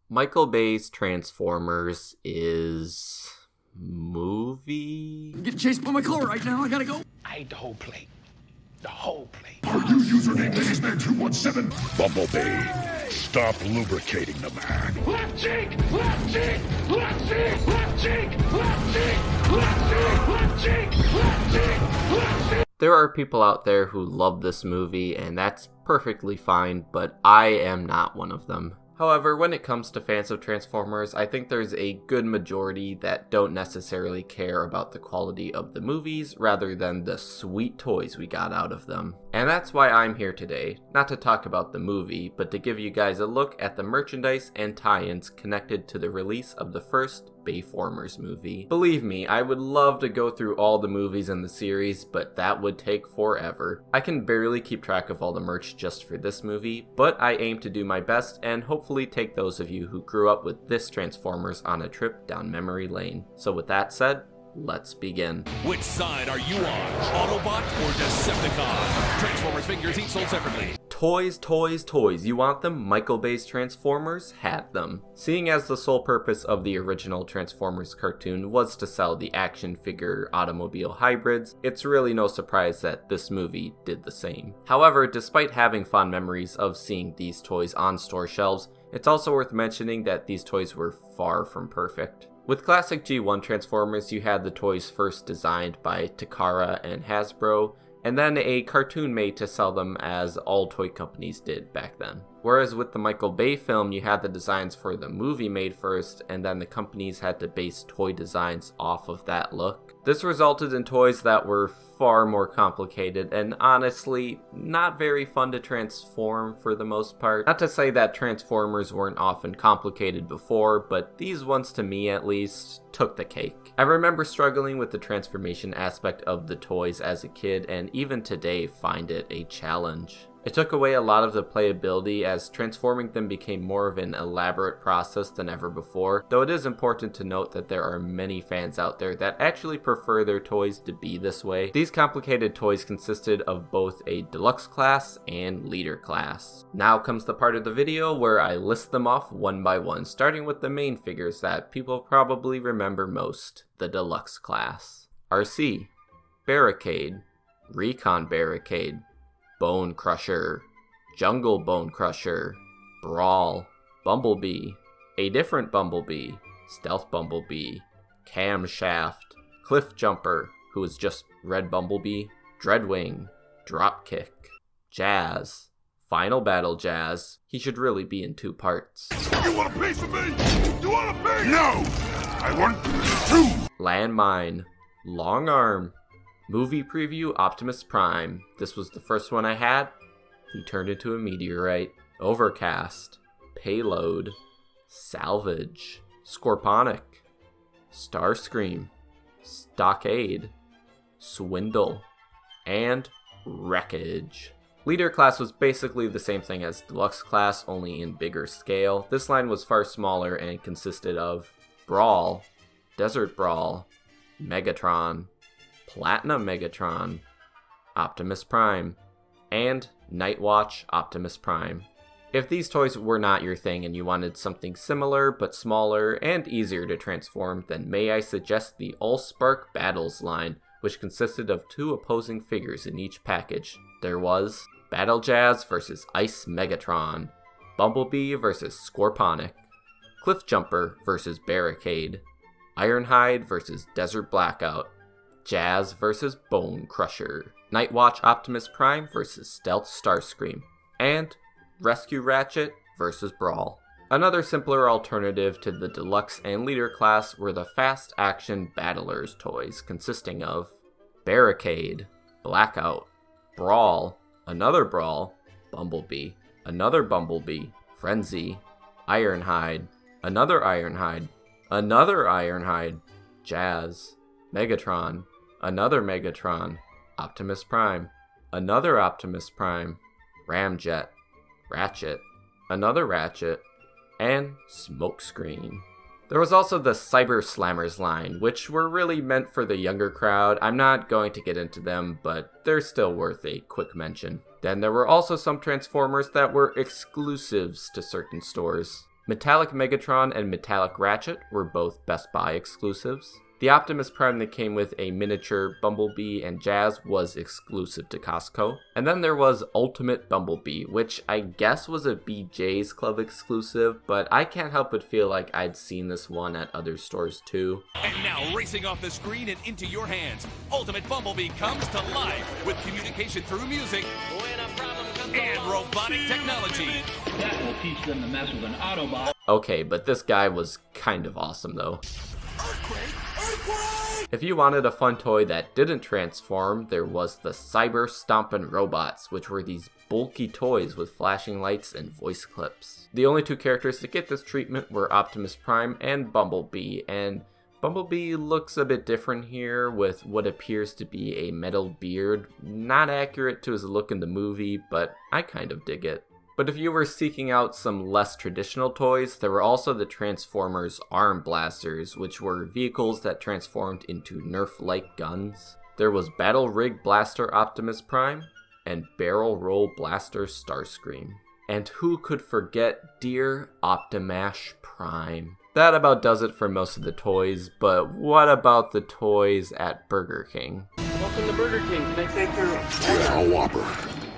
Michael Bay's Transformers is movie? I'm getting chased by my car right now. I gotta go. I ate the whole plate. The whole plate. Are you username Ladiesman217? Bumblebee, stop lubricating the man. Left cheek! Left cheek! Left cheek! Left cheek! Left cheek! Left cheek! Left cheek! Left cheek! Left cheek! There are people out there who love this movie, and that's perfectly fine, but I am not one of them. However, when it comes to fans of Transformers, I think there's a good majority that don't necessarily care about the quality of the movies rather than the sweet toys we got out of them. And that's why I'm here today, not to talk about the movie, but to give you guys a look at the merchandise and tie-ins connected to the release of the first Bayformers movie. Believe me, I would love to go through all the movies in the series, but that would take forever. I can barely keep track of all the merch just for this movie, but I aim to do my best and hopefully take those of you who grew up with this Transformers on a trip down memory lane. So with that said, let's begin. Which side are you on? Autobot or Decepticon? Transformers figures each sold separately. Toys, toys, toys. You want them? Michael Bay's Transformers had them. Seeing as the sole purpose of the original Transformers cartoon was to sell the action figure automobile hybrids, it's really no surprise that this movie did the same. However, despite having fond memories of seeing these toys on store shelves, it's also worth mentioning that these toys were far from perfect. With classic G1 Transformers, you had the toys first designed by Takara and Hasbro, and then a cartoon made to sell them as all toy companies did back then. Whereas with the Michael Bay film, you had the designs for the movie made first, and then the companies had to base toy designs off of that look. This resulted in toys that were far more complicated and honestly not very fun to transform for the most part. Not to say that Transformers weren't often complicated before, but these ones, to me at least, took the cake. I remember struggling with the transformation aspect of the toys as a kid, and even today find it a challenge. It took away a lot of the playability as transforming them became more of an elaborate process than ever before, though it is important to note that there are many fans out there that actually prefer their toys to be this way. These complicated toys consisted of both a deluxe class and leader class. Now comes the part of the video where I list them off one by one, starting with the main figures that people probably remember most, the deluxe class. RC, Barricade, Recon Barricade, Bone Crusher, Jungle Bone Crusher, Brawl, Bumblebee, A Different Bumblebee, Stealth Bumblebee, Camshaft, Cliff Jumper, who is just Red Bumblebee, Dreadwing, Dropkick, Jazz, Final Battle Jazz. He should really be in 2 parts. You want a piece of me? You want a piece? No! I want 2! Landmine, Long Arm, Movie Preview Optimus Prime. This was the first one I had. He turned into a meteorite. Overcast, Payload, Salvage, Scorponic, Starscream, Stockade, Swindle, and Wreckage. Leader class was basically the same thing as deluxe class, only in bigger scale. This line was far smaller and consisted of Brawl, Desert Brawl, Megatron, Platinum Megatron, Optimus Prime, and Nightwatch Optimus Prime. If these toys were not your thing and you wanted something similar but smaller and easier to transform, then may I suggest the Allspark Battles line, which consisted of 2 opposing figures in each package. There was Battle Jazz vs. Ice Megatron, Bumblebee vs. Scorponic, Cliff Jumper vs. Barricade, Ironhide vs. Desert Blackout, Jazz vs. Bone Crusher, Nightwatch Optimus Prime vs. Stealth Starscream, and Rescue Ratchet vs. Brawl. Another simpler alternative to the deluxe and leader class were the fast action battlers toys, consisting of Barricade, Blackout, Brawl, another Brawl, Bumblebee, another Bumblebee, Frenzy, Ironhide, another Ironhide, another Ironhide, Jazz, Megatron, another Megatron, Optimus Prime, another Optimus Prime, Ramjet, Ratchet, another Ratchet, and Smokescreen. There was also the Cyber Slammers line, which were really meant for the younger crowd. I'm not going to get into them, but they're still worth a quick mention. Then there were also some Transformers that were exclusives to certain stores. Metallic Megatron and Metallic Ratchet were both Best Buy exclusives. The Optimus Prime that came with a miniature Bumblebee and Jazz was exclusive to Costco. And then there was Ultimate Bumblebee, which I guess was a BJ's Club exclusive, but I can't help but feel like I'd seen this one at other stores too. And now racing off the screen and into your hands, Ultimate Bumblebee comes to life with communication through music and robotic technology. That will teach them to mess with an Autobot. Okay, but this guy was kind of awesome though. If you wanted a fun toy that didn't transform, there was the Cyber Stompin' Robots, which were these bulky toys with flashing lights and voice clips. The only two characters to get this treatment were Optimus Prime and Bumblebee, and Bumblebee looks a bit different here with what appears to be a metal beard. Not accurate to his look in the movie, but I kind of dig it. But if you were seeking out some less traditional toys, there were also the Transformers Arm Blasters, which were vehicles that transformed into Nerf-like guns. There was Battle Rig Blaster Optimus Prime, and Barrel Roll Blaster Starscream. And who could forget dear Optimash Prime? That about does it for most of the toys, but what about the toys at Burger King? Welcome to Burger King. Can I take your... Yeah, a Whopper.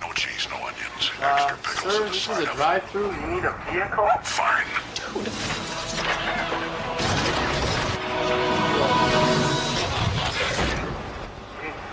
No cheese, no onions. Extra pickles sir, and this is side a of it. drive-thru. You need a vehicle? Fine.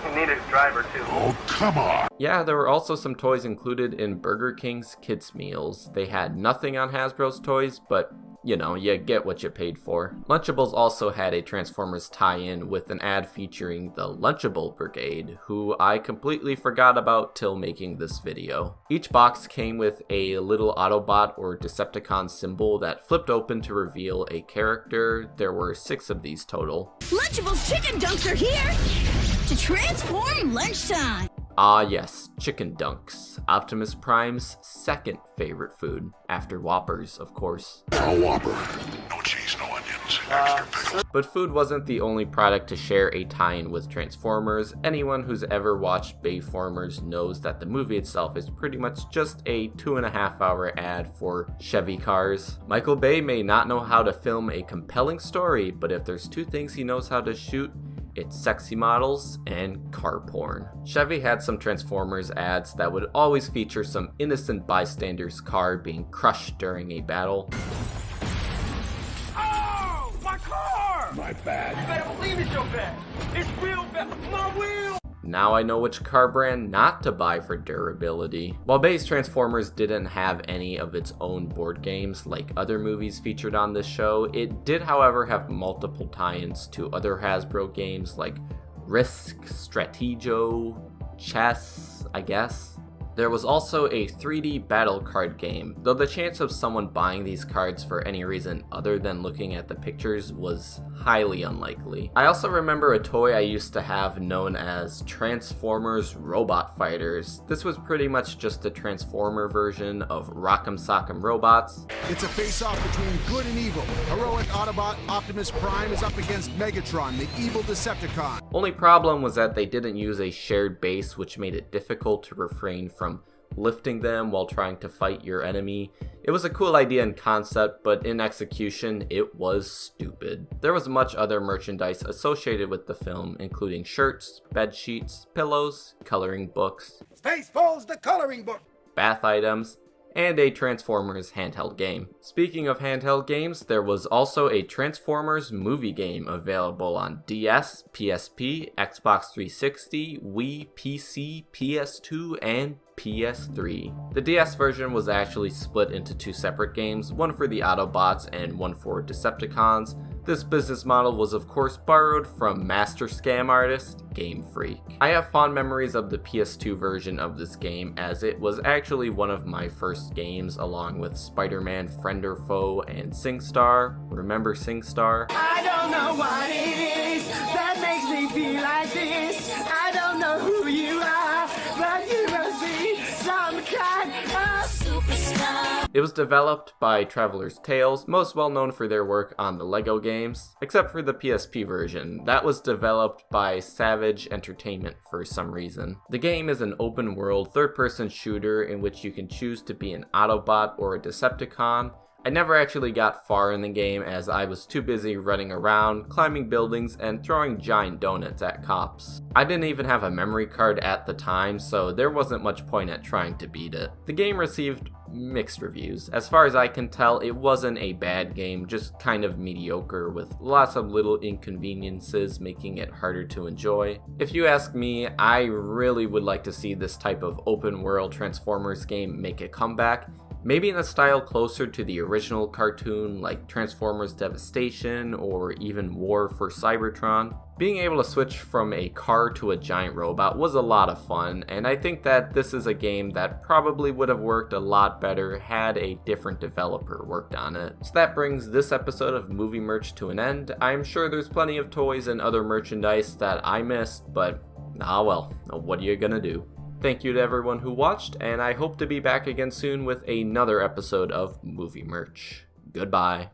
You need a driver, too. Oh, come on. Yeah, there were also some toys included in Burger King's kids' meals. They had nothing on Hasbro's toys, but you know, you get what you paid for. Lunchables also had a Transformers tie-in with an ad featuring the Lunchable Brigade, who I completely forgot about till making this video. Each box came with a little Autobot or Decepticon symbol that flipped open to reveal a character. There were 6 of these total. Lunchables Chicken Dunks are here to transform lunchtime. Ah yes, Chicken Dunks, Optimus Prime's second favorite food, after Whoppers, of course. A Whopper. No cheese, no onions. Extra pickles. But food wasn't the only product to share a tie-in with Transformers. Anyone who's ever watched Bayformers knows that the movie itself is pretty much just a 2.5-hour ad for Chevy cars. Michael Bay may not know how to film a compelling story, but if there's 2 things he knows how to shoot, it's sexy models and car porn. Chevy had some Transformers ads that would always feature some innocent bystander's car being crushed during a battle. Oh, my car! My bad. You better believe it's your bad. It's real bad. My wheel! Now I know which car brand not to buy for durability. While Bay's Transformers didn't have any of its own board games like other movies featured on this show, it did however have multiple tie-ins to other Hasbro games like Risk, Strategio, Chess, I guess. There was also a 3D battle card game, though the chance of someone buying these cards for any reason other than looking at the pictures was highly unlikely. I also remember a toy I used to have known as Transformers Robot Fighters. This was pretty much just a Transformer version of Rock'em Sock'em Robots. It's a face-off between good and evil. Heroic Autobot Optimus Prime is up against Megatron, the evil Decepticon. Only problem was that they didn't use a shared base, which made it difficult to refrain from lifting them while trying to fight your enemy. It was a cool idea in concept, but in execution, it was stupid. There was much other merchandise associated with the film, including shirts, bed sheets, pillows, coloring books, Spaceballs, the coloring book. bath items, and a Transformers handheld game. Speaking of handheld games, there was also a Transformers movie game available on DS, PSP, Xbox 360, Wii, PC, PS2, and PS3. The DS version was actually split into 2 separate games, one for the Autobots and one for Decepticons. This business model was of course borrowed from master scam artist Game Freak. I have fond memories of the PS2 version of this game as it was actually one of my first games along with Spider-Man Friend or Foe and SingStar. Remember SingStar? I don't know what it is that makes me feel like this. I don't know who you are, but you must be some kind of superstar. It was developed by Traveler's Tales, most well known for their work on the LEGO games, except for the PSP version. That was developed by Savage Entertainment for some reason. The game is an open world third-person shooter in which you can choose to be an Autobot or a Decepticon. I never actually got far in the game as I was too busy running around, climbing buildings, and throwing giant donuts at cops. I didn't even have a memory card at the time, so there wasn't much point at trying to beat it. The game received mixed reviews. As far as I can tell, it wasn't a bad game, just kind of mediocre with lots of little inconveniences making it harder to enjoy. If you ask me, I really would like to see this type of open world Transformers game make a comeback. Maybe in a style closer to the original cartoon like Transformers Devastation or even War for Cybertron. Being able to switch from a car to a giant robot was a lot of fun, and I think that this is a game that probably would have worked a lot better had a different developer worked on it. So that brings this episode of Movie Merch to an end. I'm sure there's plenty of toys and other merchandise that I missed, but well, what are you gonna do? Thank you to everyone who watched, and I hope to be back again soon with another episode of Movie Merch. Goodbye.